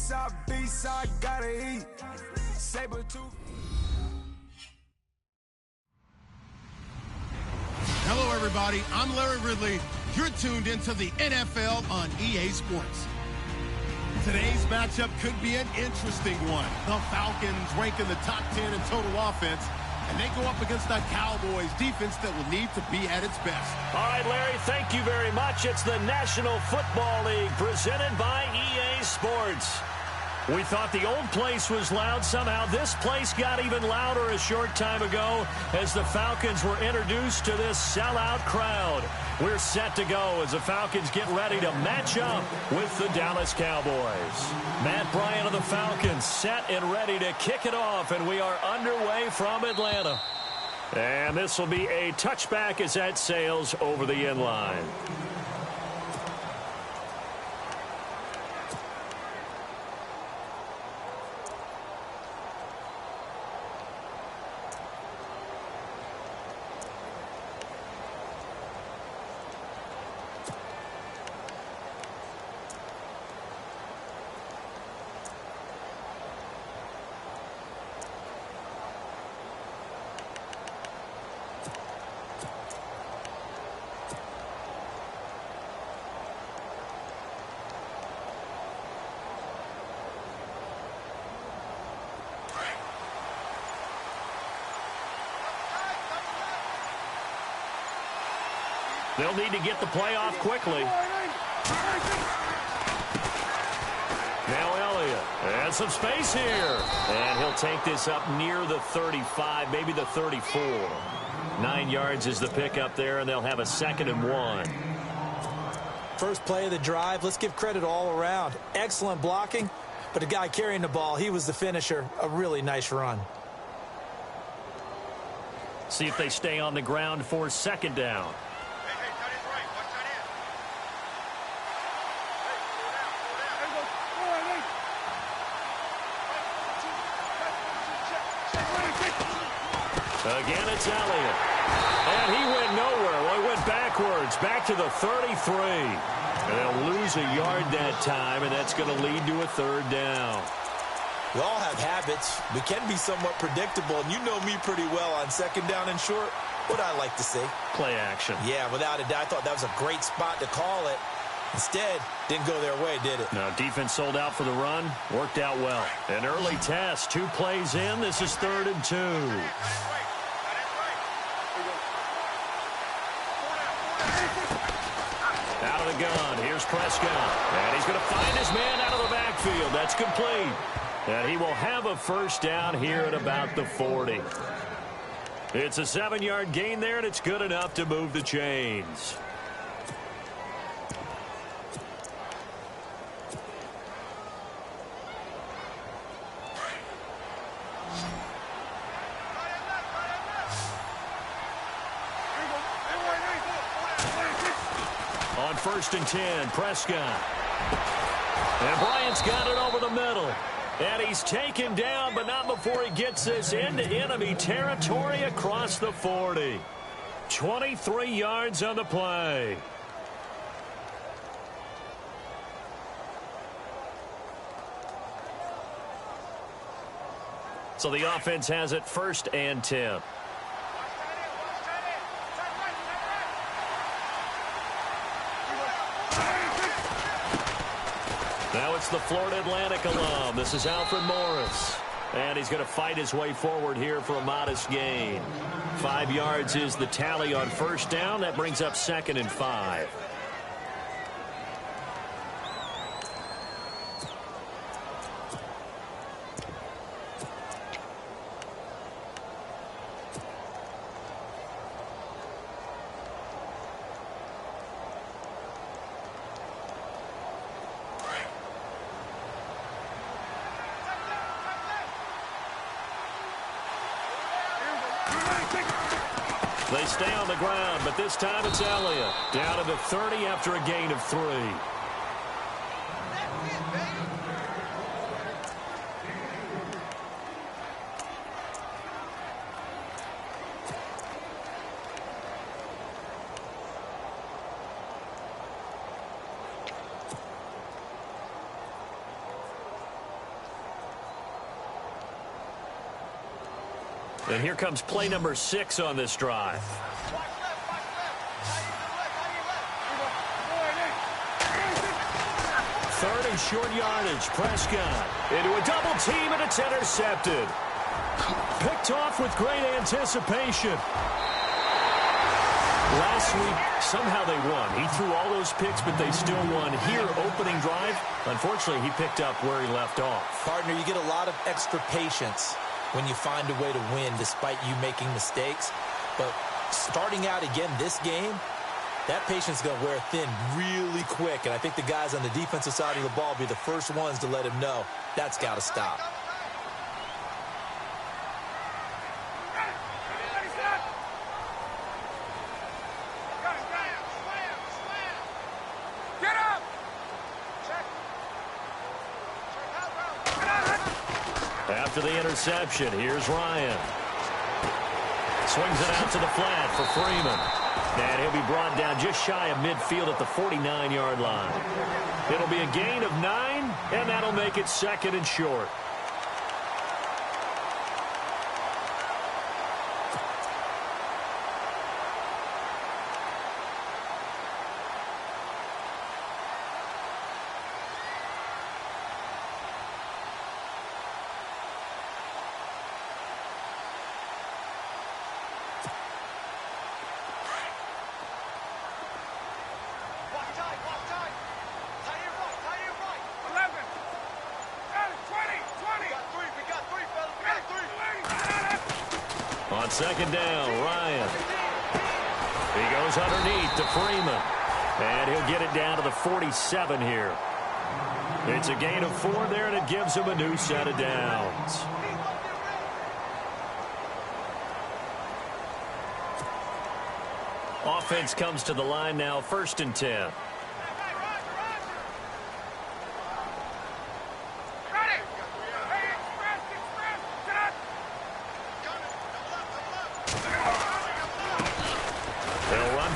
Eastside, B-side, gotta eat. Saber tooth. Hello, everybody. I'm Larry Ridley. You're tuned into the NFL on EA Sports. Today's matchup could be an interesting one. The Falcons rank in the top 10 in total offense, and they go up against the Cowboys defense that will need to be at its best. All right, Larry, thank you very much. It's the National Football League presented by EA Sports. We thought the old place was loud. Somehow this place got even louder a short time ago as the Falcons were introduced to this sellout crowd. We're set to go as the Falcons get ready to match up with the Dallas Cowboys. Matt Bryant of the Falcons set and ready to kick it off, and we are underway from Atlanta. And this will be a touchback as that sails over the end line. They'll need to get the play off quickly. Now Elliott. And some space here. And he'll take this up near the 35, maybe the 34. 9 yards is the pickup there, and they'll have a 2nd and 1. First play of the drive. Let's give credit all around. Excellent blocking, but the guy carrying the ball, he was the finisher. A really nice run. See if they stay on the ground for 2nd down. Again, it's Elliott. And he went nowhere. Well, he went backwards, back to the 33. And they'll lose a yard that time, and that's going to lead to a 3rd down. We all have habits. We can be somewhat predictable, and you know me pretty well on 2nd down and short. What I like to say? Play action. Yeah, without a doubt. I thought that was a great spot to call it. Instead, didn't go their way, did it? No, defense sold out for the run. Worked out well. An early test. 2 plays in. This is 3rd and 2. Out of the gun. Here's Prescott. And he's going to find his man out of the backfield. That's complete. And he will have a 1st down here at about the 40. It's a 7-yard gain there, and it's good enough to move the chains. On 1st and 10, Prescott. And Bryant's got it over the middle. And he's taken down, but not before he gets this into enemy territory across the 40. 23 yards on the play. So the offense has it 1st and 10. Now it's the Florida Atlantic alum. This is Alfred Morris. And he's going to fight his way forward here for a modest gain. 5 yards is the tally on 1st down. That brings up 2nd and 5. They stay on the ground, but this time it's Elliott. Down to the 30 after a gain of 3. And here comes play number 6 on this drive. Third and short yardage. Prescott into a double team, and it's intercepted. Picked off with great anticipation. Last week, somehow they won. He threw all those picks, but they still won. Here, opening drive, unfortunately, he picked up where he left off. Partner, you get a lot of extra patience when you find a way to win despite you making mistakes. But starting out again this game, that patience is going to wear thin really quick. And I think the guys on the defensive side of the ball will be the first ones to let him know that's got to stop. After the interception, here's Ryan. Swings it out to the flat for Freeman. And he'll be brought down just shy of midfield at the 49-yard line. It'll be a gain of 9, and that'll make it 2nd and short. On 2nd down, Ryan. He goes underneath to Freeman. And he'll get it down to the 47 here. It's a gain of 4 there, and it gives him a new set of downs. Offense comes to the line now, 1st and 10.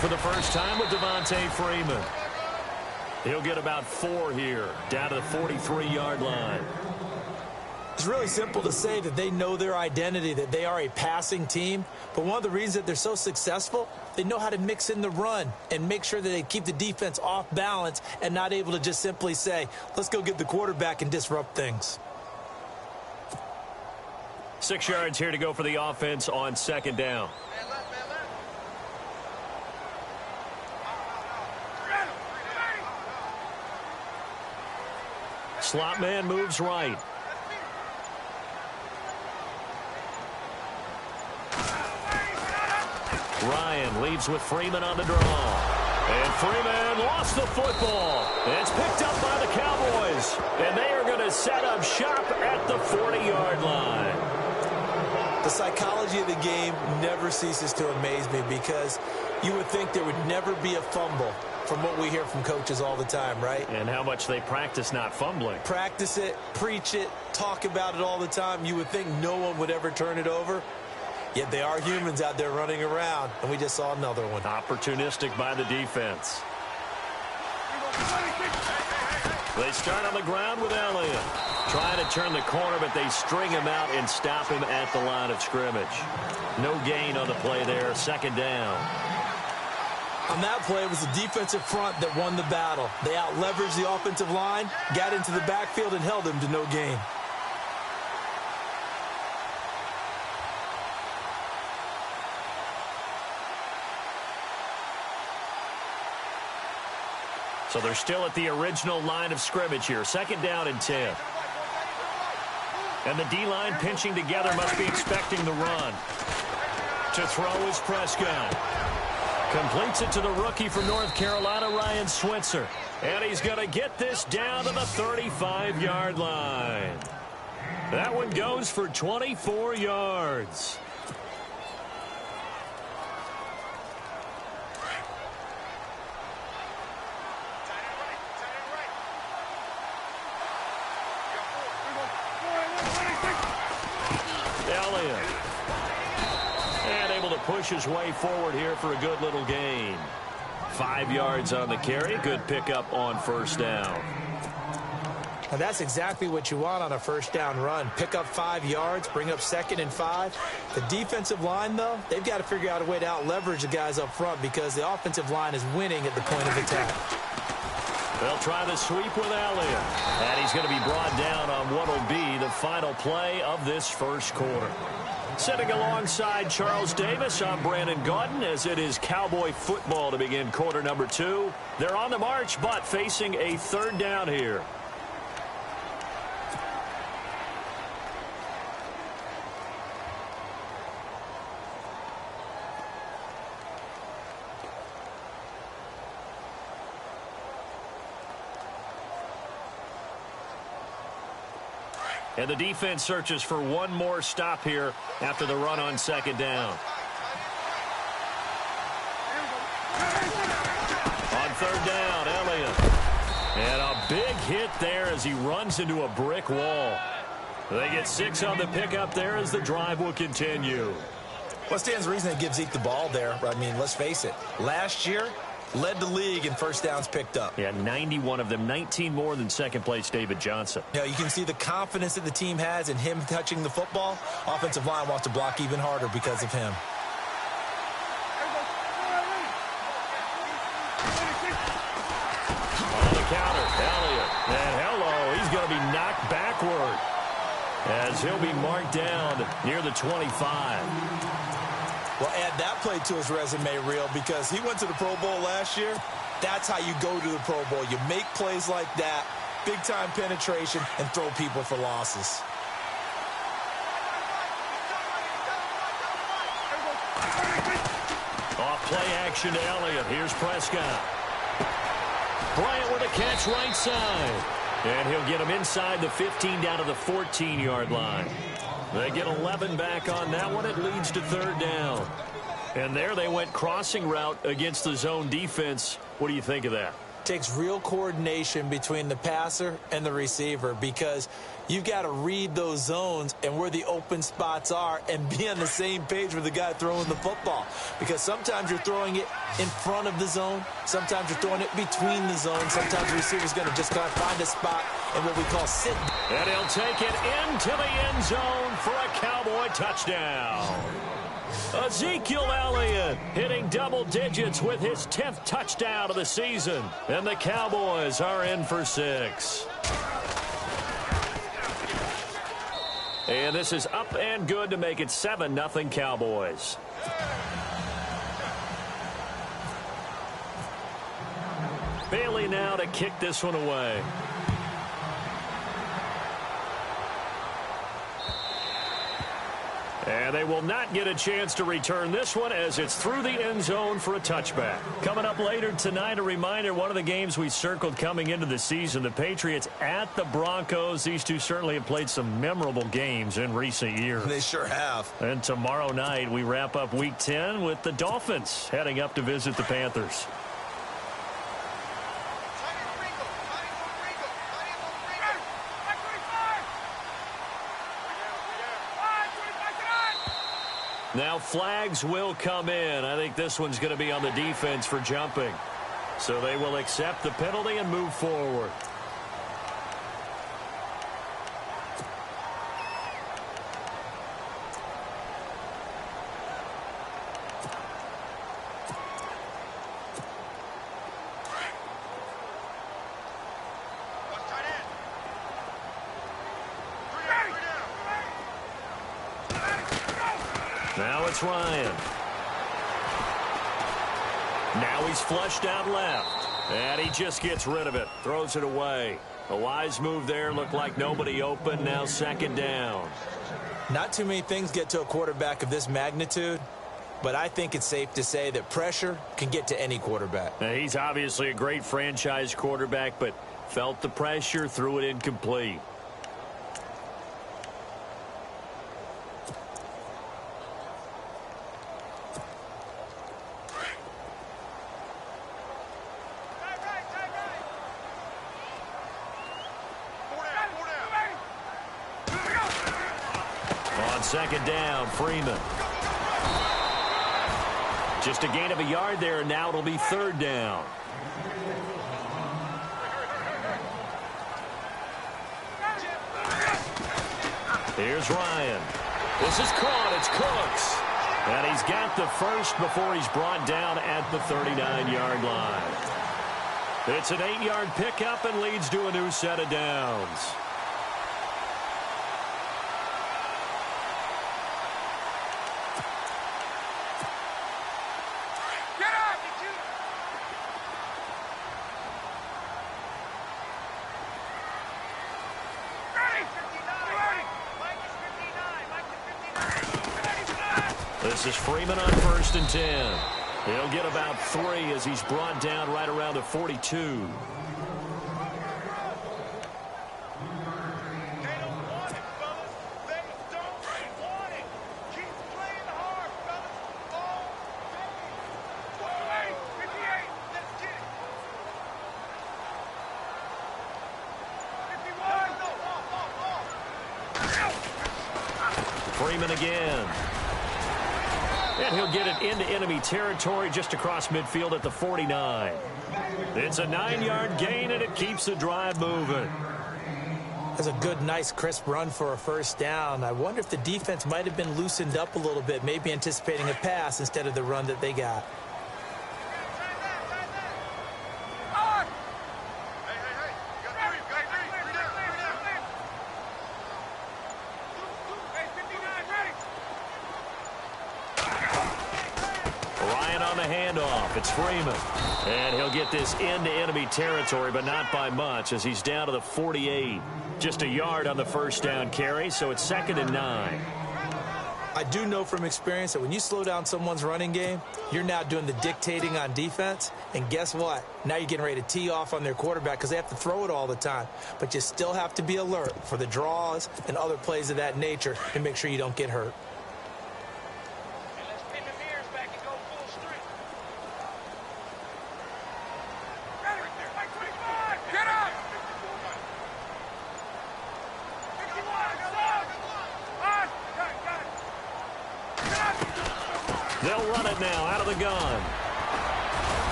For the first time with Devontae Freeman. He'll get about 4 here, down to the 43-yard line. It's really simple to say that they know their identity, that they are a passing team. But one of the reasons that they're so successful, they know how to mix in the run and make sure that they keep the defense off balance and not able to just simply say, let's go get the quarterback and disrupt things. 6 yards here to go for the offense on 2nd down. Slot man moves right. Ryan leaves with Freeman on the draw. And Freeman lost the football. It's picked up by the Cowboys. And they are going to set up shop at the 40-yard line. The psychology of the game never ceases to amaze me because you would think there would never be a fumble from what we hear from coaches all the time, right? And how much they practice not fumbling. Practice it, preach it, talk about it all the time. You would think no one would ever turn it over. Yet they are humans out there running around, and we just saw another one. Opportunistic by the defense. They start on the ground with Elliott. Trying to turn the corner, but they string him out and stop him at the line of scrimmage. No gain on the play there, 2nd down. On that play, it was the defensive front that won the battle. They out-leveraged the offensive line, got into the backfield, and held him to no gain. So they're still at the original line of scrimmage here. 2nd down and 10. And the D-line pinching together must be expecting the run. To throw is Prescott. Completes it to the rookie from North Carolina, Ryan Switzer. And he's going to get this down to the 35-yard line. That one goes for 24 yards. Elliott. And able to push his way forward here for a good little gain. 5 yards on the carry. Good pickup on 1st down. And that's exactly what you want on a first down run. Pick up 5 yards, bring up 2nd and 5. The defensive line, though, they've got to figure out a way to out-leverage the guys up front because the offensive line is winning at the point of attack. They'll try the sweep with Elliott. And he's going to be brought down on what will be the final play of this first quarter. Sitting alongside Charles Davis, I'm Brandon Gaudin as it is Cowboy football to begin quarter number 2. They're on the march, but facing a 3rd down here. And the defense searches for one more stop here after the run on 2nd down. On 3rd down, Elliott. And a big hit there as he runs into a brick wall. They get 6 on the pickup there as the drive will continue. What stands to reason they give Zeke the ball there? I mean, let's face it. Last year, led the league in first downs picked up. Yeah, 91 of them, 19 more than second-place David Johnson. You know, you can see the confidence that the team has in him touching the football. Offensive line wants to block even harder because of him. On the counter, Elliott. And hello, he's going to be knocked backward as he'll be marked down near the 25. Well, add that play to his resume reel because he went to the Pro Bowl last year. That's how you go to the Pro Bowl. You make plays like that, big-time penetration, and throw people for losses. Off play action to Elliott. Here's Prescott. Bryant with a catch right side. And he'll get him inside the 15 down to the 14-yard line. They get 11 back on that one. It leads to 3rd down. And there they went crossing route against the zone defense. What do you think of that? Takes real coordination between the passer and the receiver because you've got to read those zones and where the open spots are and be on the same page with the guy throwing the football. Because sometimes you're throwing it in front of the zone. Sometimes you're throwing it between the zones. Sometimes the receiver's going to just kind of find a spot in what we call sit. And he'll take it into the end zone for a Cowboy touchdown. Ezekiel Elliott hitting double digits with his 10th touchdown of the season. And the Cowboys are in for 6. And this is up and good to make it 7-0 Cowboys. Bailey now to kick this one away. And they will not get a chance to return this one as it's through the end zone for a touchback. Coming up later tonight, a reminder, one of the games we circled coming into the season, the Patriots at the Broncos. These two certainly have played some memorable games in recent years. They sure have. And tomorrow night, we wrap up Week 10 with the Dolphins heading up to visit the Panthers. Now flags will come in. I think this one's going to be on the defense for jumping. So they will accept the penalty and move forward. Now it's Ryan. Now he's flushed out left. And he just gets rid of it. Throws it away. A wise move there. Looked like nobody open. Now 2nd down. Not too many things get to a quarterback of this magnitude. But I think it's safe to say that pressure can get to any quarterback. Now, he's obviously a great franchise quarterback, but felt the pressure, threw it incomplete. On 2nd down, Freeman. Just a gain of a yard there, and now it'll be 3rd down. Here's Ryan. This is caught. It's Cooks. And he's got the first before he's brought down at the 39-yard line. It's an 8-yard pickup and leads to a new set of downs. This is Freeman on 1st and 10. He'll get about 3 as he's brought down right around the 42. Freeman again. And he'll get it into enemy territory just across midfield at the 49. It's a 9-yard gain, and it keeps the drive moving. That's a good, nice, crisp run for a first down. I wonder if the defense might have been loosened up a little bit, maybe anticipating a pass instead of the run that they got. It's Freeman. And he'll get this into enemy territory, but not by much as he's down to the 48. Just a yard on the first down carry, so it's 2nd and 9. I do know from experience that when you slow down someone's running game, you're now doing the dictating on defense. And guess what? Now you're getting ready to tee off on their quarterback because they have to throw it all the time. But you still have to be alert for the draws and other plays of that nature to make sure you don't get hurt. They'll run it now out of the gun.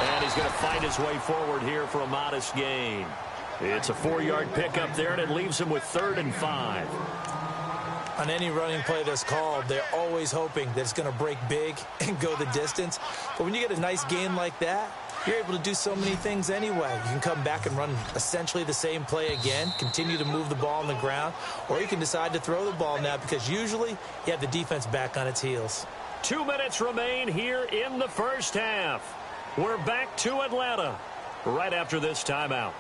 And he's going to fight his way forward here for a modest gain. It's a 4-yard pickup there, and it leaves him with 3rd and 5. On any running play that's called, they're always hoping that it's going to break big and go the distance. But when you get a nice gain like that, you're able to do so many things anyway. You can come back and run essentially the same play again, continue to move the ball on the ground, or you can decide to throw the ball now because usually you have the defense back on its heels. 2 minutes remain here in the first half. We're back to Atlanta right after this timeout.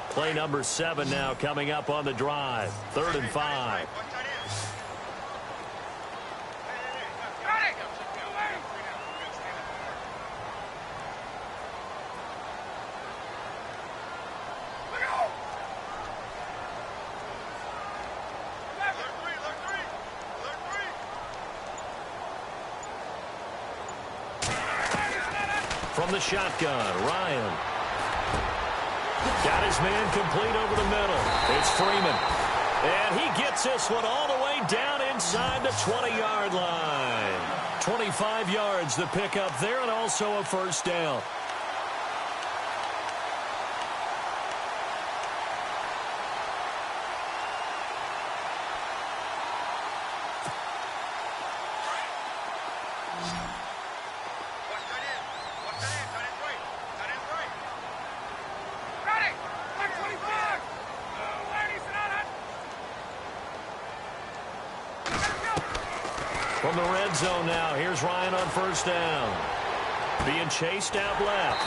Play number 7 now coming up on the drive. 3rd and 5. From the shotgun, Ryan. Got his man complete over the middle. It's Freeman. And he gets this one all the way down inside the 20-yard line. 25 yards the pickup there, and also a first down. From the red zone now, here's Ryan on first down. Being chased out left.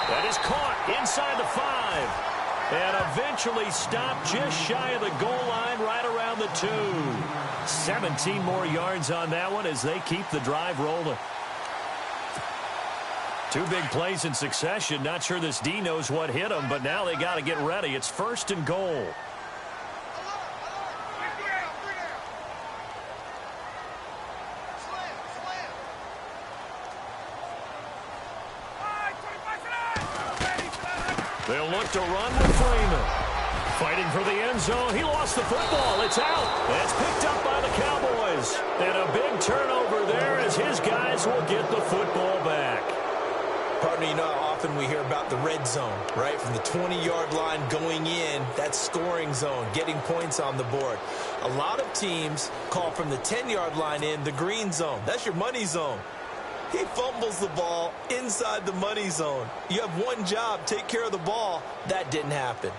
That is caught inside the 5. And eventually stopped just shy of the goal line right around the 2. 17 more yards on that one as they keep the drive rolling. 2 big plays in succession. Not sure this D knows what hit them, but now they got to get ready. It's 1st and goal. They'll look to run with Freeman. Fighting for the end zone. He lost the football. It's out. It's picked up by the Cowboys. And a big turnover there as his guys will get the football back. Partner, you know how often we hear about the red zone, right? From the 20-yard line going in, that scoring zone, getting points on the board. A lot of teams call from the 10-yard line in the green zone. That's your money zone. He fumbles the ball inside the money zone. You have one job, take care of the ball. That didn't happen.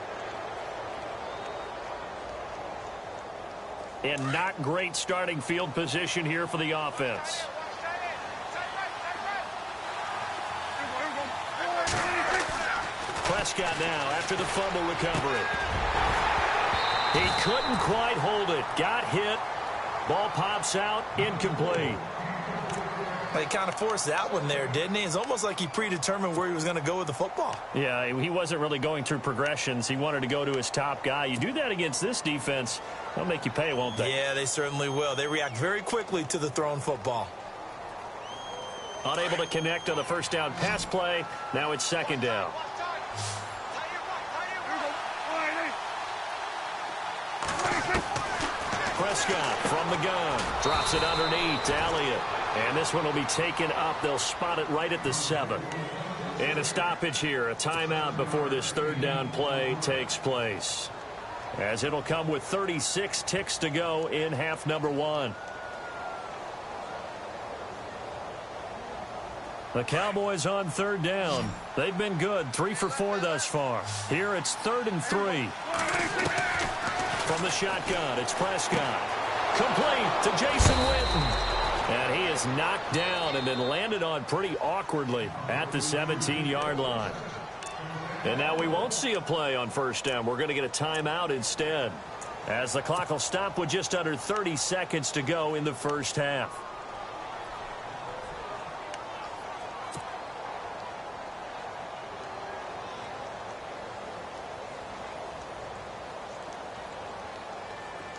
And not great starting field position here for the offense. Prescott now after the fumble recovery. He couldn't quite hold it. Got hit. Ball pops out. Incomplete. He kind of forced that one there, didn't he? It's almost like he predetermined where he was going to go with the football. Yeah, he wasn't really going through progressions. He wanted to go to his top guy. You do that against this defense, they'll make you pay, won't they? Yeah, they certainly will. They react very quickly to the thrown football. Unable to connect on the first down pass play. Now it's second down. Prescott from the gun. Drops it underneath to Elliott. And this one will be taken up. They'll spot it right at the 7. And a stoppage here. A timeout before this third down play takes place. As it'll come with 36 ticks to go in half number 1. The Cowboys on third down. They've been good. 3 for 4 thus far. Here it's 3rd and 3. From the shotgun, it's Prescott. Complete to Jason Witten. And he is knocked down and then landed on pretty awkwardly at the 17-yard line. And now we won't see a play on first down. We're going to get a timeout instead, as the clock will stop with just under 30 seconds to go in the first half.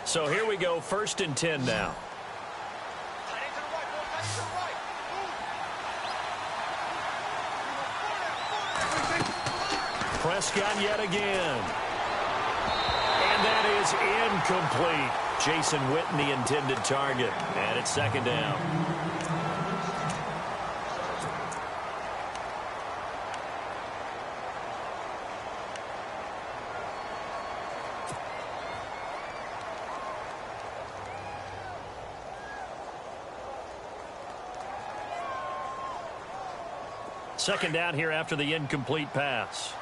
So here we go, 1st and 10 now. Prescott yet again. And that is incomplete. Jason Witten, the intended target. And it's second down. Second down here after the incomplete pass.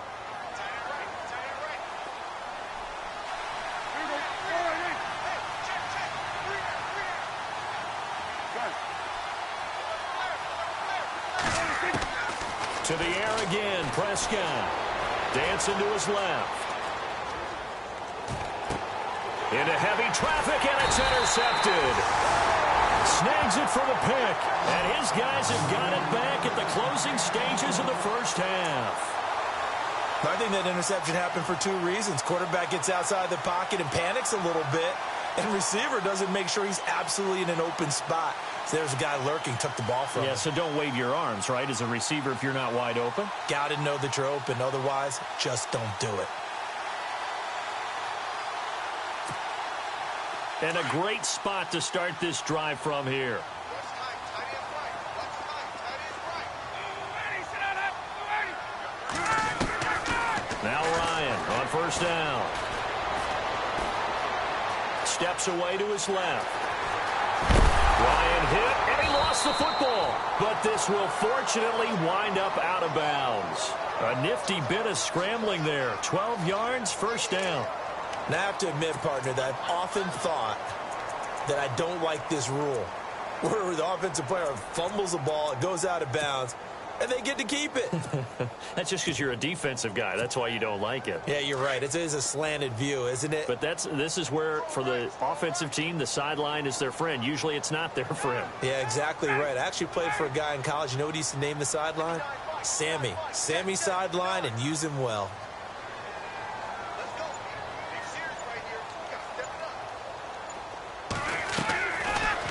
To the air again, Prescott. Dancing to his left. Into heavy traffic, and it's intercepted. Snags it for the pick. And his guys have got it back at the closing stages of the first half. I think that interception happened for 2 reasons. Quarterback gets outside the pocket and panics a little bit. And receiver doesn't make sure he's absolutely in an open spot. So there's a guy lurking, took the ball from him. Yeah, so don't wave your arms, right, as a receiver if you're not wide open. Got to know that you're open. Otherwise, just don't do it. And a great spot to start this drive from here. Now Ryan on first down. Steps away to his left. Ryan hit, and he lost the football. But this will fortunately wind up out of bounds. A nifty bit of scrambling there. 12 yards, first down. Now, I have to admit, partner, that I've often thought that I don't like this rule, where the offensive player fumbles the ball, it goes out of bounds, and they get to keep it. That's just because you're a defensive guy. That's why you don't like it. Yeah, you're right. It is a slanted view, isn't it? But this is where, for the offensive team, the sideline is their friend. Usually it's not their friend. Yeah, exactly right. I actually played for a guy in college. You know what he used to name the sideline? Sammy. Sammy sideline, and use him well.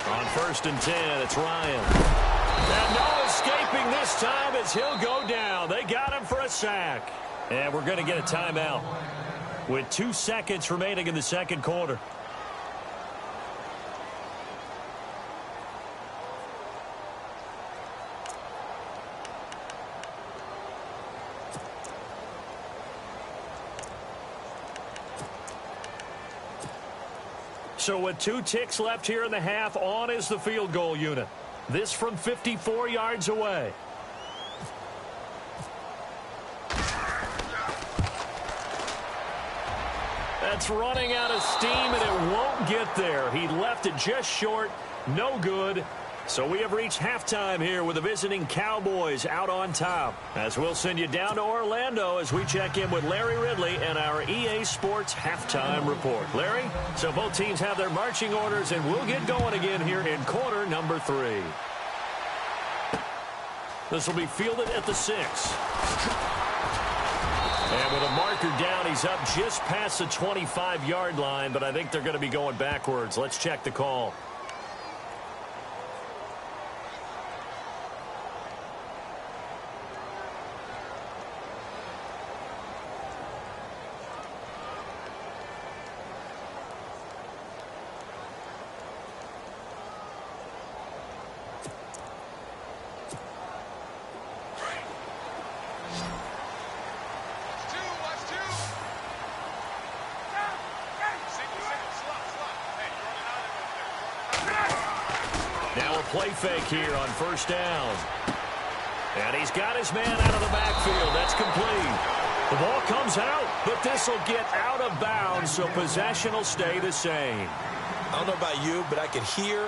On 1st and 10, it's Ryan. And no escaping this time as he'll go down. They got him for a sack. And we're going to get a timeout with 2 seconds remaining in the second quarter. So with 2 ticks left here in the half, on is the field goal unit. This from 54 yards away. That's running out of steam, and it won't get there. He left it just short. No good. So we have reached halftime here with the visiting Cowboys out on top. As we'll send you down to Orlando as we check in with Larry Ridley and our EA Sports halftime report. Larry, so both teams have their marching orders, and we'll get going again here in quarter number 3. This will be fielded at the 6. And with a marker down, he's up just past the 25-yard line, but I think they're going to be going backwards. Let's check the call. Play fake here on first down. And he's got his man out of the backfield. That's complete. The ball comes out, but this will get out of bounds, so possession will stay the same. I don't know about you, but I could hear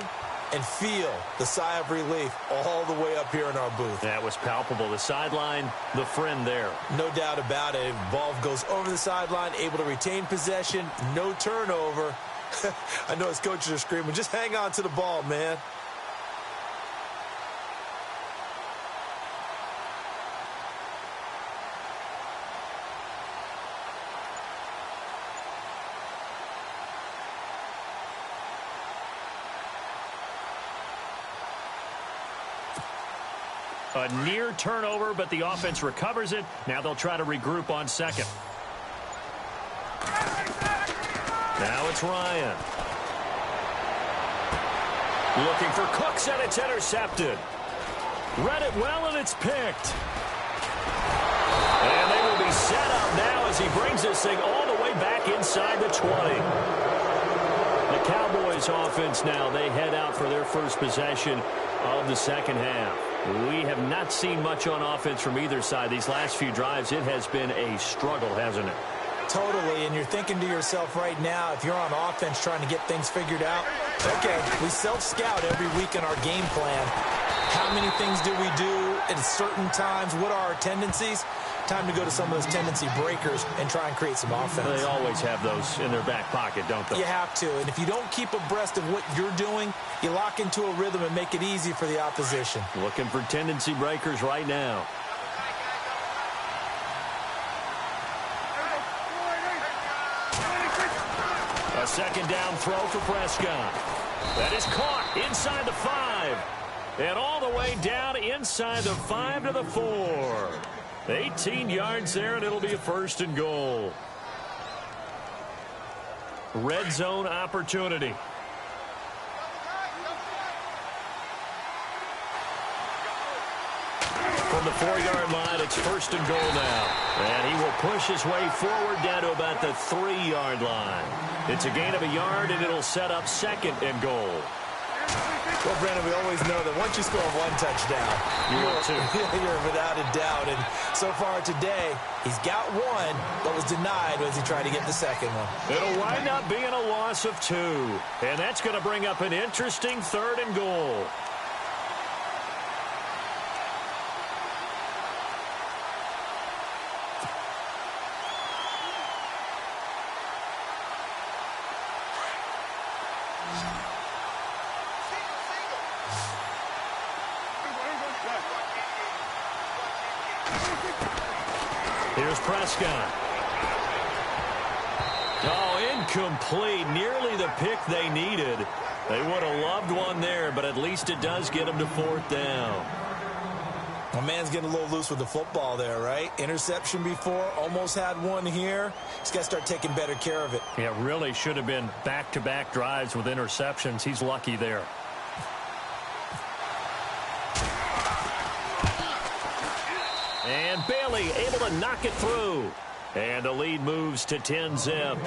and feel the sigh of relief all the way up here in our booth. That was palpable. The sideline, the friend there. No doubt about it. Ball goes over the sideline, able to retain possession, no turnover. I know his coaches are screaming, just hang on to the ball, man. A near turnover, but the offense recovers it. Now they'll try to regroup on second. Now it's Ryan. Looking for Cooks, and it's intercepted. Read it well, and it's picked. And they will be set up now as he brings this thing all the way back inside the 20. The Cowboys offense now, they head out for their first possession of the second half. We have not seen much on offense from either side. These last few drives, it has been a struggle, hasn't it? Totally, and you're thinking to yourself right now, if you're on offense trying to get things figured out, okay, we self-scout every week in our game plan. How many things do we do at certain times? What are our tendencies? Time to go to some of those tendency breakers and try and create some offense. They always have those in their back pocket, don't they? You have to, and if you don't keep abreast of what you're doing, you lock into a rhythm and make it easy for the opposition. Looking for tendency breakers right now. A second down throw for Prescott. That is caught inside the 5. And all the way down inside the 5 to the 4. 18 yards there, and it'll be a first and goal. Red zone opportunity. From the 4-yard line, it's first and goal now. And he will push his way forward down to about the 3-yard line. It's a gain of a yard, and it'll set up second and goal. Well, Brandon, we always know that once you score one touchdown, you're without a doubt. And so far today, he's got one, but was denied as he tried to get the second one. It'll wind up being a loss of 2. And that's going to bring up an interesting third and goal. Here's Prescott. Oh, incomplete. Nearly the pick they needed. They would have loved one there, but at least it does get them to 4th down. My man's getting a little loose with the football there, right? Interception before, almost had one here. He's got to start taking better care of it. Yeah, really should have been back-to-back drives with interceptions. He's lucky there. And Bailey able to knock it through. And the lead moves to 10-zip.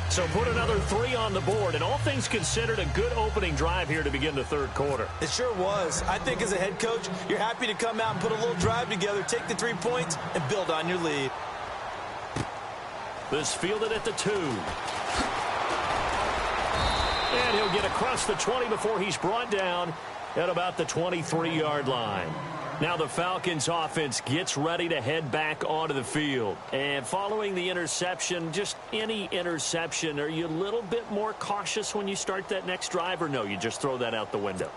So put another 3 on the board, and all things considered, a good opening drive here to begin the third quarter. It sure was. I think as a head coach, you're happy to come out and put a little drive together, take the 3 points, and build on your lead. This fielded at the 2. And he'll get across the 20 before he's brought down at about the 23-yard line. Now the Falcons offense gets ready to head back onto the field. And following the interception, just any interception, are you a little bit more cautious when you start that next drive, or no, you just throw that out the window?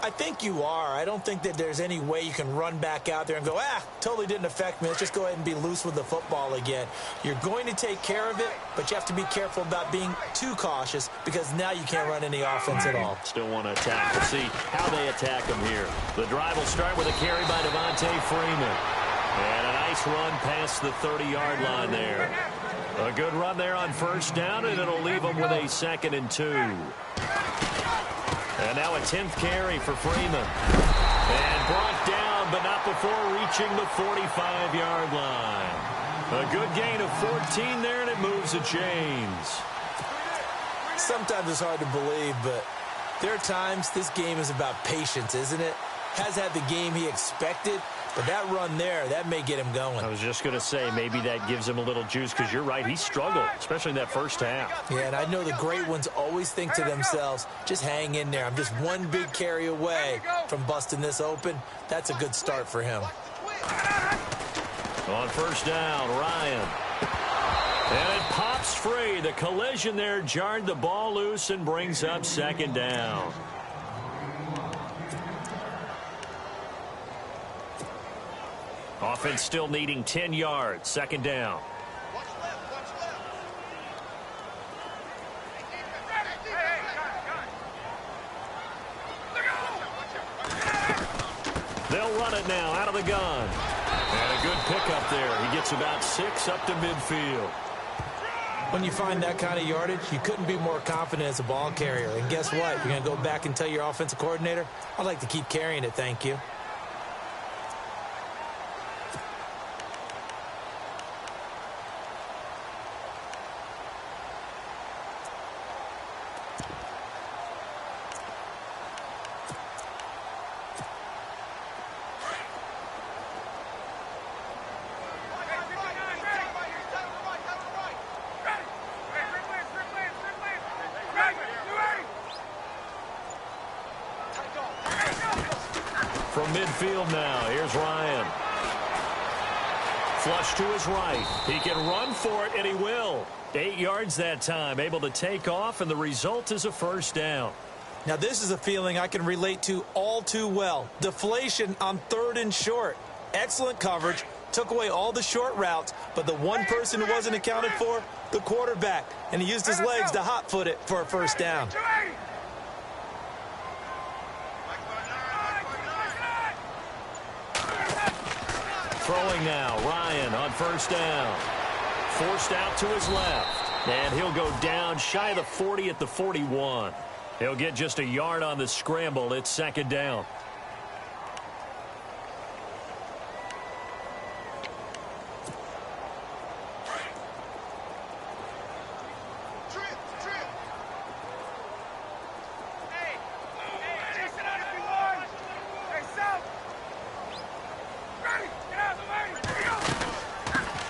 I think you are. I don't think that there's any way you can run back out there and go, totally didn't affect me. Let's just go ahead and be loose with the football again. You're going to take care of it, but you have to be careful about being too cautious because now you can't run any offense at all. Still want to attack. We'll see how they attack him here. The drive will start with a carry by Devontae Freeman. And a nice run past the 30-yard line there. A good run there on first down, and it'll leave them with a 2nd and 2. And now a 10th carry for Freeman. And brought down, but not before reaching the 45-yard line. A good gain of 14 there, and it moves the chains. Sometimes it's hard to believe, but there are times this game is about patience, isn't it? Has had the game he expected, but that run there, that may get him going. I was just going to say, maybe that gives him a little juice, because you're right, he struggled, especially in that first half. Yeah, and I know the great ones always think to themselves, just hang in there. I'm just one big carry away from busting this open. That's a good start for him. On first down, Ryan. And it pops free. The collision there jarred the ball loose and brings up 2nd down. Offense still needing 10 yards. 2nd down. They'll run it now out of the gun. And a good pickup there. He gets about 6 up to midfield. When you find that kind of yardage, you couldn't be more confident as a ball carrier. And guess what? You're going to go back and tell your offensive coordinator, I'd like to keep carrying it, thank you. From midfield now, here's Ryan. Flush to his right. He can run for it, and he will. 8 yards that time, able to take off, and the result is a first down. Now, this is a feeling I can relate to all too well. Deflation on 3rd and short. Excellent coverage. Took away all the short routes, but the one person who wasn't accounted for, the quarterback. And he used his legs to hot-foot it for a first down. Throwing now, Ryan on first down. Forced out to his left. And he'll go down shy of the 40 at the 41. He'll get just a yard on the scramble. It's 2nd down.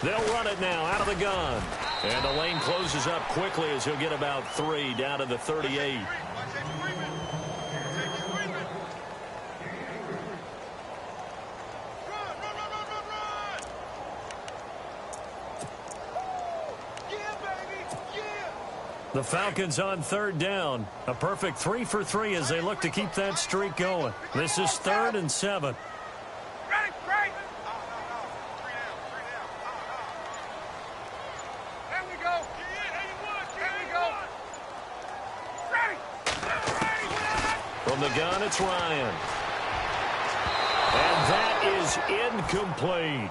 They'll run it now out of the gun. And the lane closes up quickly as he'll get about 3 down to the 38. The Falcons on 3rd down. A perfect 3 for 3 as they look to keep that streak going. This is 3rd and 7. From the gun, it's Ryan. And that is incomplete.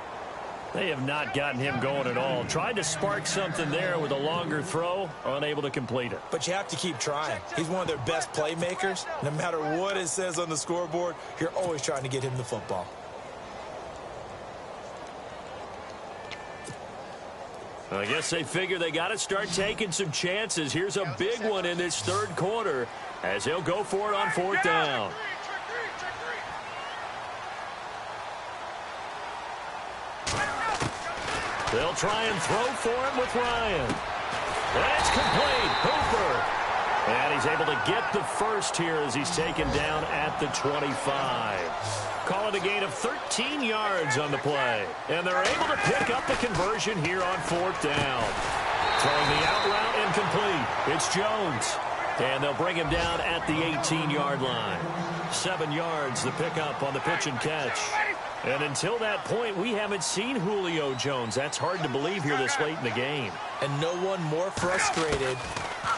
They have not gotten him going at all. Tried to spark something there with a longer throw, unable to complete it. But you have to keep trying. He's one of their best playmakers. No matter what it says on the scoreboard, you're always trying to get him the football. I guess they figure they got to start taking some chances. Here's a big one in this third quarter as he'll go for it on fourth down. They'll try and throw for him with Ryan. And it's complete. Hooper. And he's able to get the first here as he's taken down at the 25. Call it a gain of 13 yards on the play. And they're able to pick up the conversion here on fourth down. Throwing the out route incomplete. It's Jones. And they'll bring him down at the 18-yard line. 7 yards the pickup on the pitch and catch. And until that point, we haven't seen Julio Jones. That's hard to believe here this late in the game. And no one more frustrated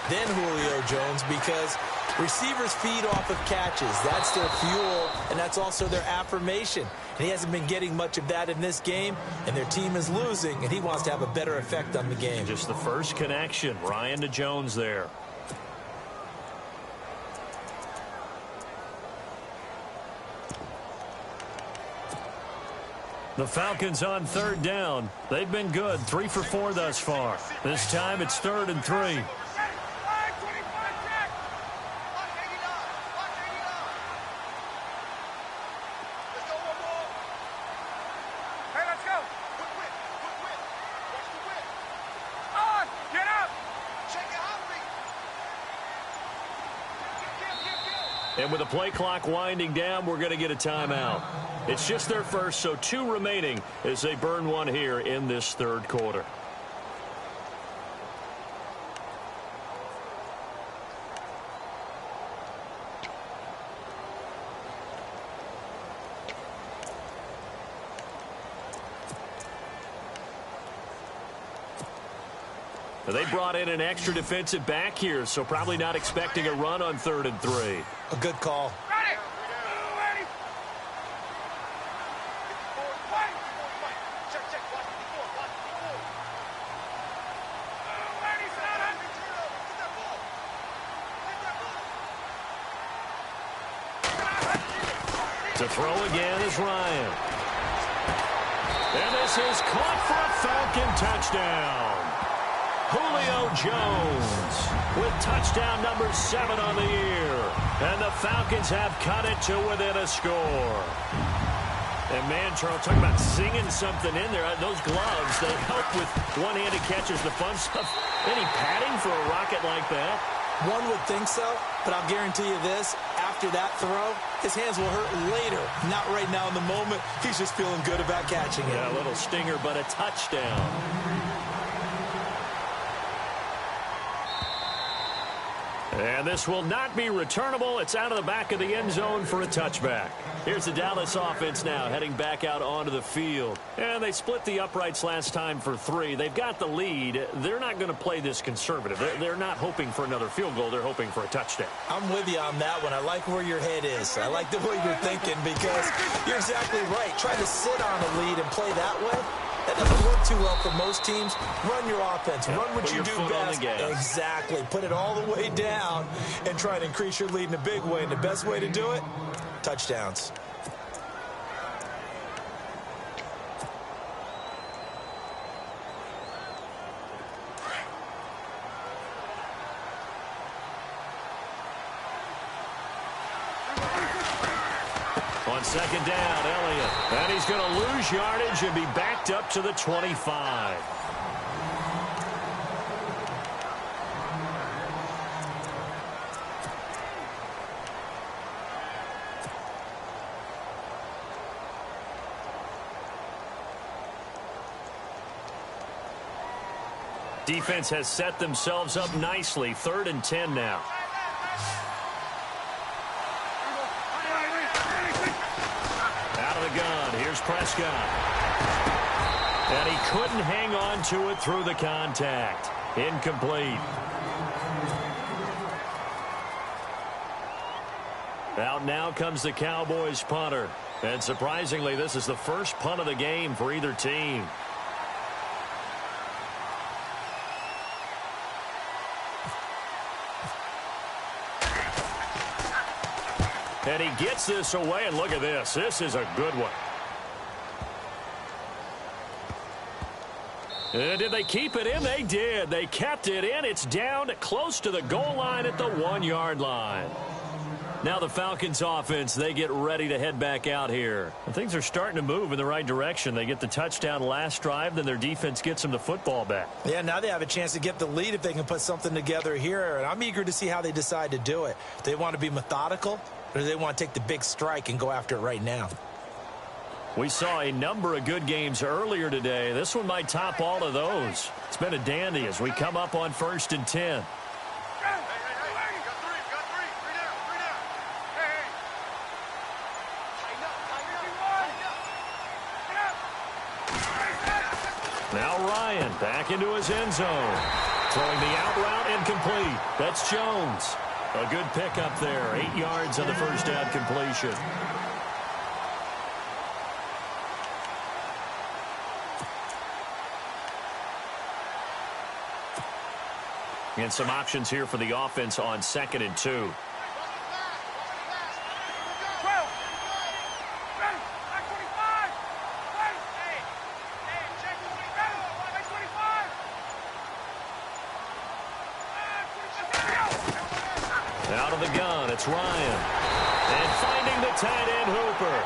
than Julio Jones because receivers feed off of catches. That's their fuel, and that's also their affirmation. And he hasn't been getting much of that in this game, and their team is losing, and he wants to have a better effect on the game. Just the first connection, Ryan to Jones there. The Falcons on third down. They've been good, 3 for 4 thus far. This time it's 3rd and 3. And with the play clock winding down, we're going to get a timeout. It's just their first, so 2 remaining as they burn one here in this third quarter. They brought in an extra defensive back here, so probably not expecting a run on 3rd and 3. A good call. To throw again is Ryan. And this is caught for a Falcon touchdown. Julio Jones with touchdown number 7 on the year. And the Falcons have cut it to within a score. And man, Charles, talking about singing something in there. Those gloves, they help with one-handed catches, the fun stuff. Any padding for a rocket like that? One would think so, but I'll guarantee you this. After that throw, his hands will hurt later. Not right now in the moment. He's just feeling good about catching it. Yeah, a little stinger, but a touchdown. And this will not be returnable. It's out of the back of the end zone for a touchback. Here's the Dallas offense now heading back out onto the field. And they split the uprights last time for 3. They've got the lead. They're not going to play this conservative. They're not hoping for another field goal. They're hoping for a touchdown. I'm with you on that one. I like where your head is. I like the way you're thinking because you're exactly right. Trying to sit on a lead and play that way, that doesn't work too well for most teams. Run your offense. Run what you do best. Exactly. Put it all the way down and try to increase your lead in a big way. And the best way to do it, touchdowns. On second down, Elliott. And he's going to lose yardage and be backed up to the 25. Defense has set themselves up nicely. 3rd and 10 now. Out of the gun. Here's Prescott. And he couldn't hang on to it through the contact. Incomplete. Out now comes the Cowboys punter. And surprisingly, this is the first punt of the game for either team. And he gets this away, and look at this. This is a good one. Did they keep it in? They did. They kept it in. It's down close to the goal line at the 1-yard line. Now the Falcons offense, they get ready to head back out here. And things are starting to move in the right direction. They get the touchdown last drive, then their defense gets them the football back. Yeah, now they have a chance to get the lead if they can put something together here. And I'm eager to see how they decide to do it. Do they want to be methodical, or do they want to take the big strike and go after it right now? We saw a number of good games earlier today. This one might top all of those. It's been a dandy as we come up on 1st and 10. Now Ryan back into his end zone. Throwing the out route incomplete. That's Jones. A good pickup there. 8 yards on the first down completion. And some options here for the offense on 2nd and 2. Out of the gun, it's Ryan. And finding the tight end Hooper.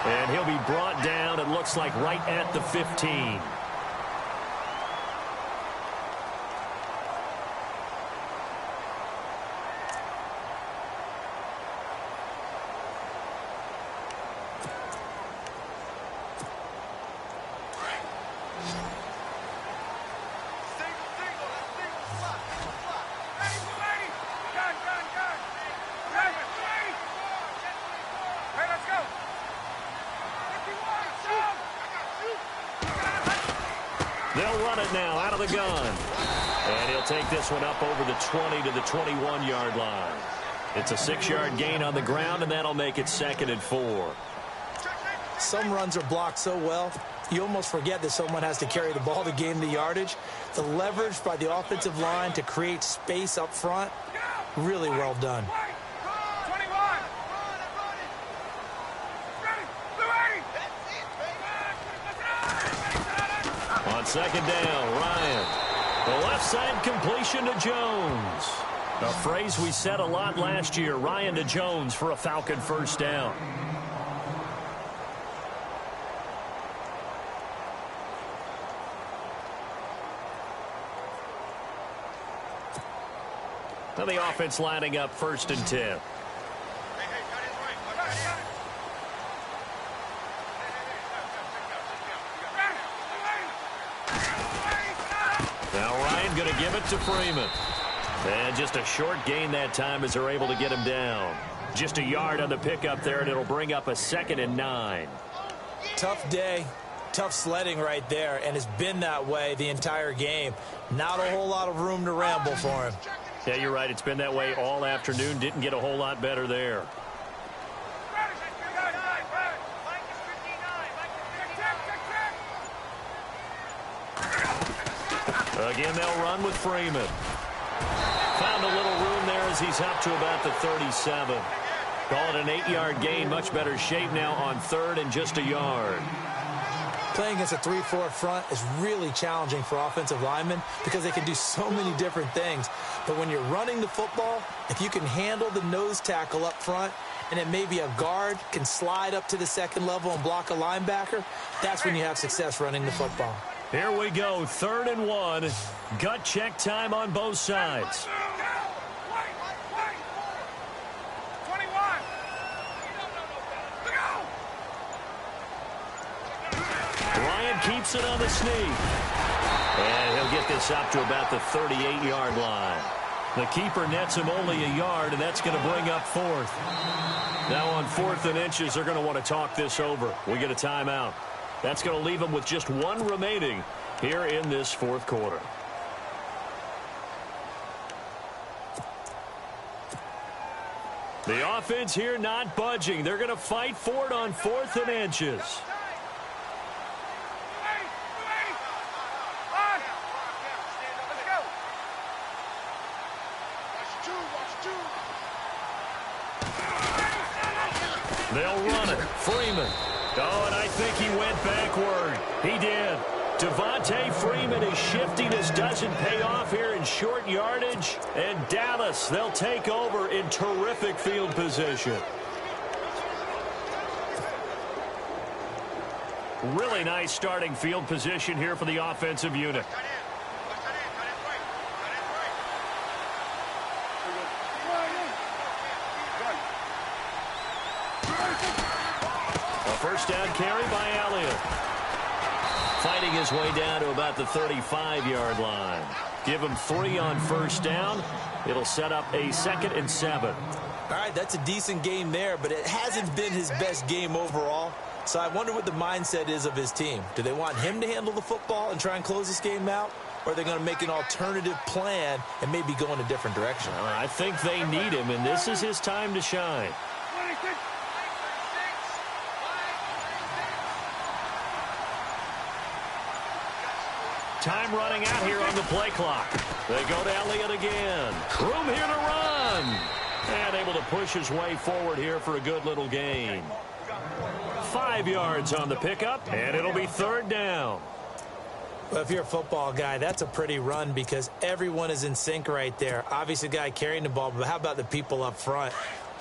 And he'll be brought down, it looks like, right at the 15. They'll run it now out of the gun. And he'll take this one up over the 20 to the 21-yard line. It's a 6-yard gain on the ground, and that'll make it 2nd and 4. Some runs are blocked so well, you almost forget that someone has to carry the ball to gain the yardage. The leverage by the offensive line to create space up front, really well done. On 2nd down, Ryan. The left side completion to Jones. A phrase we said a lot last year, Ryan to Jones for a Falcon first down. Now the offense lining up 1st and 10. Now Ryan going to give it to Freeman. And just a short gain that time as they're able to get him down. Just a yard on the pickup there, and it'll bring up a 2nd and 9. Tough day, tough sledding right there, and it's been that way the entire game. Not a whole lot of room to ramble for him. Yeah, you're right. It's been that way all afternoon. Didn't get a whole lot better there. Again, they'll run with Freeman. Found a little room there as he's up to about the 37. Call it an 8-yard gain. Much better shape now on 3rd and just a yard. Playing against a 3-4 front is really challenging for offensive linemen because they can do so many different things. But when you're running the football, if you can handle the nose tackle up front, and it may be a guard can slide up to the 2nd level and block a linebacker, that's when you have success running the football. Here we go, 3rd and 1. Gut check time on both sides. Ryan keeps it on the sneak. And he'll get this up to about the 38-yard line. The keeper nets him only a yard, and that's going to bring up 4th. Now on 4th and inches, they're going to want to talk this over. We get a timeout. That's going to leave them with just 1 remaining here in this 4th quarter. The offense here not budging. They're going to fight for it on 4th and inches. They'll run it. Freeman. Oh, and I think he went backward. He did. Devontae Freeman is shifting. This doesn't pay off here in short yardage. And Dallas, they'll take over in terrific field position. Really nice starting field position here for the offensive unit. A first down carry by Elliott. Fighting his way down to about the 35-yard line. Give him 3 on first down. It'll set up a 2nd and 7. All right, that's a decent game there, but it hasn't been his best game overall. So I wonder what the mindset is of his team. Do they want him to handle the football and try and close this game out? Or are they going to make an alternative plan and maybe go in a different direction? I think they need him, and this is his time to shine. Time running out here on the play clock. They go to Elliott again. Room here to run. And able to push his way forward here for a good little gain. 5 yards on the pickup, and it'll be 3rd down. Well, if you're a football guy, that's a pretty run because everyone is in sync right there. Obviously, the guy carrying the ball, but how about the people up front?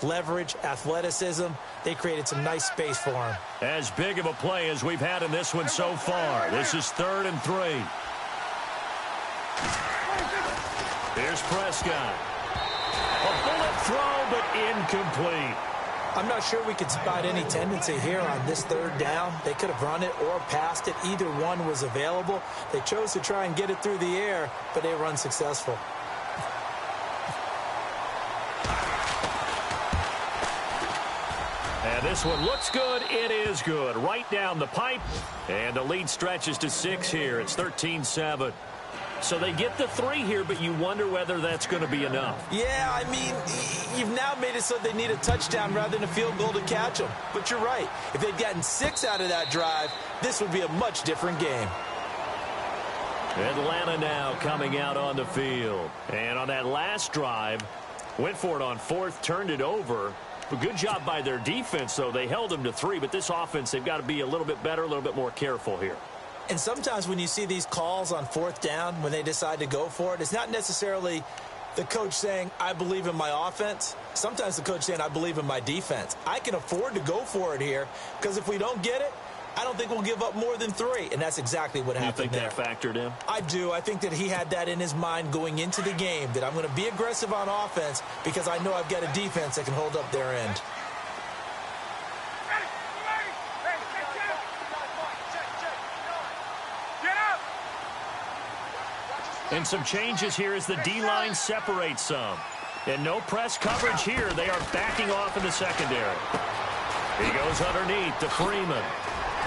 Leverage, athleticism, they created some nice space for him. As big of a play as we've had in this one so far. This is 3rd and 3. Here's Prescott. A bullet throw, but incomplete. I'm not sure we could spot any tendency here on this 3rd down. They could have run it or passed it. Either one was available. They chose to try and get it through the air, but they were unsuccessful. And this one looks good. It is good. Right down the pipe. And the lead stretches to 6 here. It's 13-7. So they get the 3 here, but you wonder whether that's going to be enough. Yeah, I mean, you've now made it so they need a touchdown rather than a field goal to catch them. But you're right. If they'd gotten 6 out of that drive, this would be a much different game. Atlanta now coming out on the field. And on that last drive, went for it on 4th, turned it over. But good job by their defense, though. They held them to 3, but this offense, they've got to be a little bit better, a little bit more careful here. And sometimes when you see these calls on 4th down, when they decide to go for it, it's not necessarily the coach saying, I believe in my offense. Sometimes the coach saying, I believe in my defense. I can afford to go for it here because if we don't get it, I don't think we'll give up more than 3. And that's exactly what happened there. You think that factored in? I do. I think that he had that in his mind going into the game, that I'm going to be aggressive on offense because I know I've got a defense that can hold up their end. And some changes here as the D-line separates some. And no press coverage here. They are backing off in the secondary. He goes underneath to Freeman.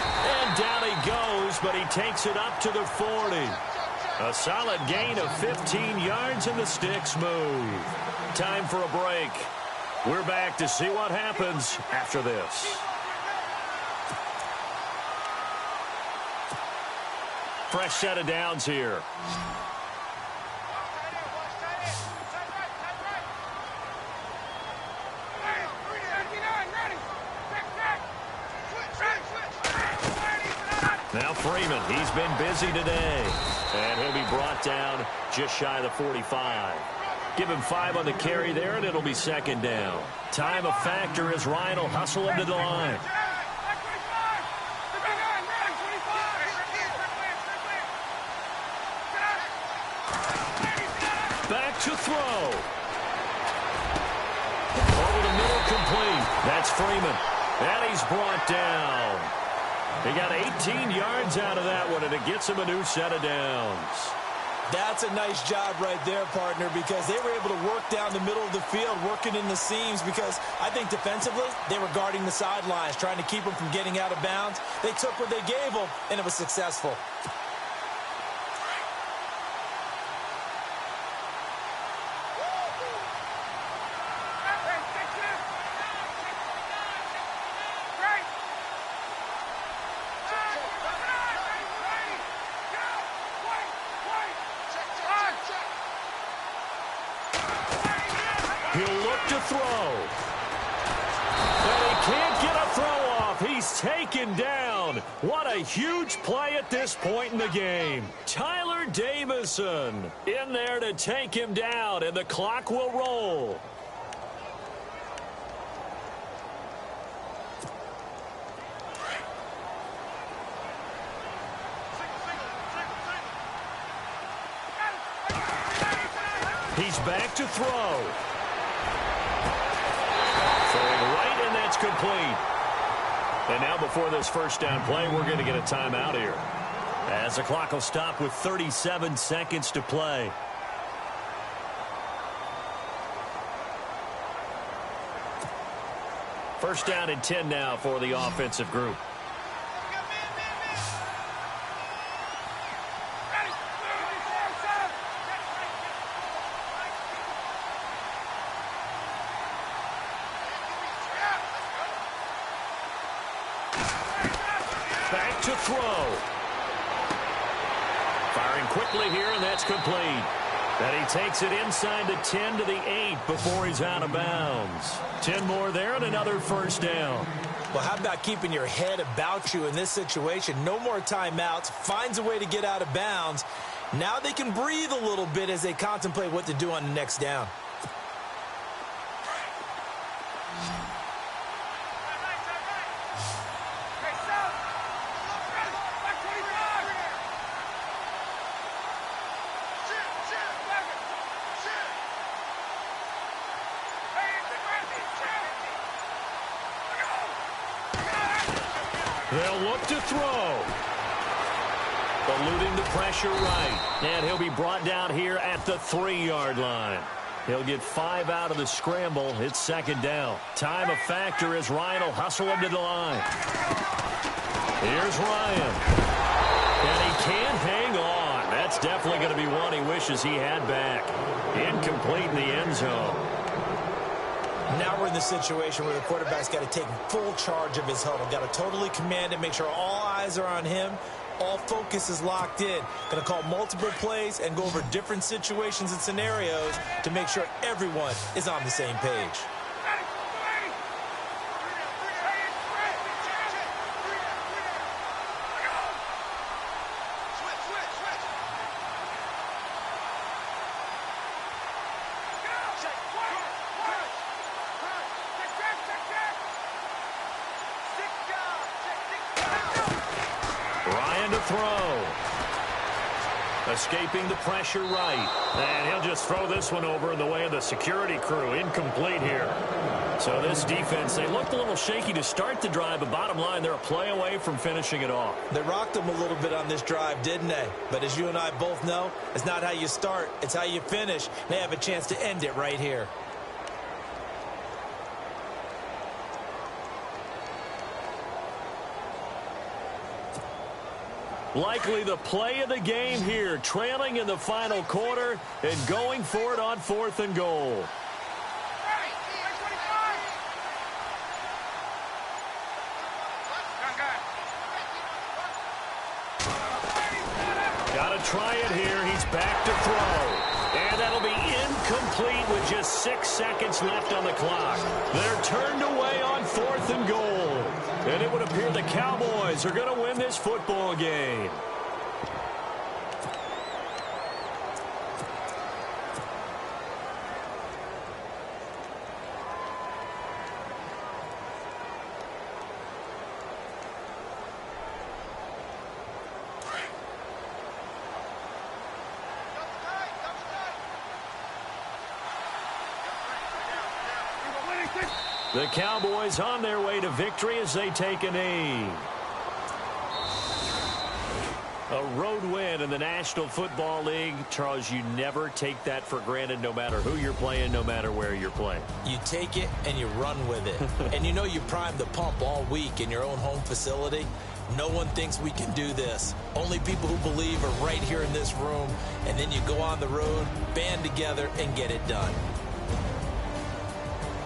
And down he goes, but he takes it up to the 40. A solid gain of 15 yards, and the sticks move. Time for a break. We're back to see what happens after this. Fresh set of downs here. Now Freeman, he's been busy today. And he'll be brought down just shy of the 45. Give him 5 on the carry there, and it'll be 2nd down. Time a factor as Ryan will hustle him to the line. Back to throw. Over the middle, complete. That's Freeman. And he's brought down. He got 18 yards out of that one, and it gets him a new set of downs. That's a nice job right there, partner, because they were able to work down the middle of the field, working in the seams, because I think defensively they were guarding the sidelines, trying to keep them from getting out of bounds. They took what they gave them, and it was successful. He'll look to throw. And he can't get a throw off. He he's taken down. What a huge play at this point in the game. Tyler Davison in there to take him down, and the clock will roll. He's back to throw. Throwing right, and that's complete. And now before this first down play, we're going to get a timeout here, as the clock will stop with 37 seconds to play. First down and 10 now for the offensive group. Back to throw. Firing quickly here, and that's complete. And he takes it inside the 10 to the 8 before he's out of bounds. 10 more there and another first down. Well, how about keeping your head about you in this situation? No more timeouts. Finds a way to get out of bounds. Now they can breathe a little bit as they contemplate what to do on the next down. They'll look to throw. Eluding the pressure right. And he'll be brought down here at the 3-yard line. He'll get 5 out of the scramble. It's second down. Time a factor as Ryan will hustle him to the line. Here's Ryan. And he can't hang on. That's definitely going to be one he wishes he had back. Incomplete in the end zone. Now we're in the situation where the quarterback's got to take full charge of his huddle. Got to totally command it, make sure all eyes are on him. All focus is locked in. Going to call multiple plays and go over different situations and scenarios to make sure everyone is on the same page. Throw. Escaping the pressure right. And he'll just throw this one over in the way of the security crew. Incomplete here. So this defense, they looked a little shaky to start the drive, but bottom line, they're a play away from finishing it off. They rocked them a little bit on this drive, didn't they? But as you and I both know, it's not how you start, it's how you finish. They have a chance to end it right here. Likely the play of the game here, trailing in the final quarter and going for it on 4th and goal. Got to try it here. He's back to throw. And that'll be incomplete with just 6 seconds left on the clock. They're turned away on 4th and goal. And it would appear the Cowboys are going to win this football game. The Cowboys on their way to victory as they take a knee. A road win in the National Football League. Charles, you never take that for granted no matter who you're playing, no matter where you're playing. You take it and you run with it. And you know you primed the pump all week in your own home facility. No one thinks we can do this. Only people who believe are right here in this room. And then you go on the road, band together, and get it done.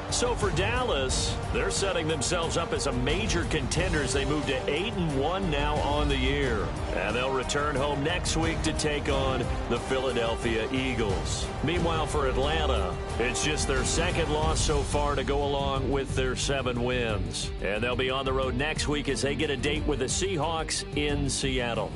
So for Dallas, they're setting themselves up as a major contender as they move to 8-1 now on the year. And they'll return home next week to take on the Philadelphia Eagles. Meanwhile, for Atlanta, it's just their second loss so far to go along with their 7 wins. And they'll be on the road next week as they get a date with the Seahawks in Seattle.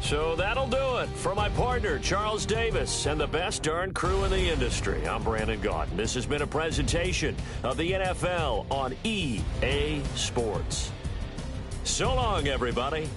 So that'll do it. For my partner, Charles Davis, and the best darn crew in the industry, I'm Brandon Gaudin. This has been a presentation of the NFL on EA Sports. So long, everybody.